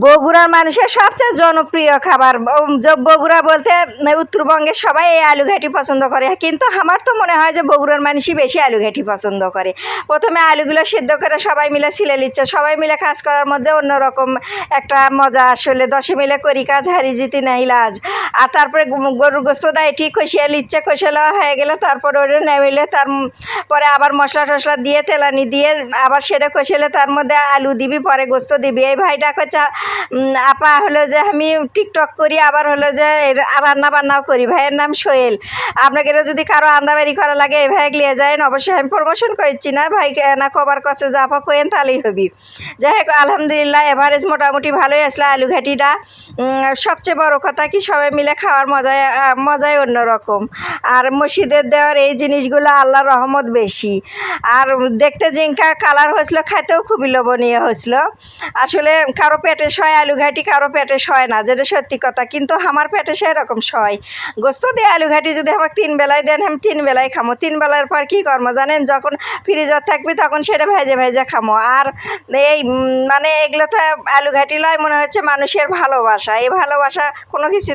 বগুড়ার মানুষের সবচেয়ে জনপ্রিয় খাবার বগুড়া বলতে উত্তরবঙ্গের সবাই এই আলু ঘাটি পছন্দ করে, কিন্তু আমার তো মনে হয় যে বগুড়ার মানুষই বেশি আলু ঘাটি পছন্দ করে। প্রথমে আলুগুলো সিদ্ধ করে সবাই মিলে ছিলে নিচ্ছে, সবাই মিলে কাজ করার মধ্যে অন্যরকম একটা মজা। আসলে 10 মিলে করি কাজ, হারি জিতি নাই লাজ। আর তারপরে গরুর গোস্তটা এটি কষিয়ে নিচ্ছে, কষিয়ে নেওয়া হয়ে গেলে তারপরে ওটা নেমেলে তারপরে আবার মশলা টশলা দিয়ে তেলানি দিয়ে আবার সেটা কষিয়ে তার মধ্যে আলু দিবি, পরে গোস্ত দিবি। এই ভাইটা করছে আপা হলো যে আমি টিকটক করি, আবার হলো যে রান্না বান্নাও করি। ভাইয়ের নাম সোহেল। আপনাকে যদি কারো আন্দাবাড়ি করা লাগে এই ভাই লিয়ে যায়, অবশ্যই আমি প্রমোশন করছি না, ভাই না কবার কাছে যা আপা কোয়েন তাহলেই হবি। যাই হোক আলহামদুলিল্লাহ এভারেজ মোটামুটি ভালোই আসলে আলু ঘাটিটা। সবচেয়ে বড় কথা কি সবাই মিলে খাওয়ার মজাই অন্যরকম। আর মসজিদের দেওয়ার এই জিনিসগুলো আল্লাহর রহমত বেশি। আর দেখতে জিঙ্কা কালার হয়েছিল, খাইতেও খুবই লোভনীয় হয়েছিল। আসলে কারো পেটে সয় আলু ঘাটি, কারো পেটে সয় না, যেটা সত্যি কথা। কিন্তু আমার পেটে সেরকম সয়। গোস্ত দিয়ে আলু ঘাটি যদি আমাকে 3 বেলায় দেন, আমি 3 বেলায় খামো। 3 বেলার পর কী করবো জানেন? যখন ফ্রিজত থাকবি তখন সেটা ভেজে ভেজে খামো। আর এই মানে এগুলো তো আলু ঘাটি লয়, মনে হচ্ছে মানুষের ভালোবাসা। এই ভালোবাসা কোনো কিছু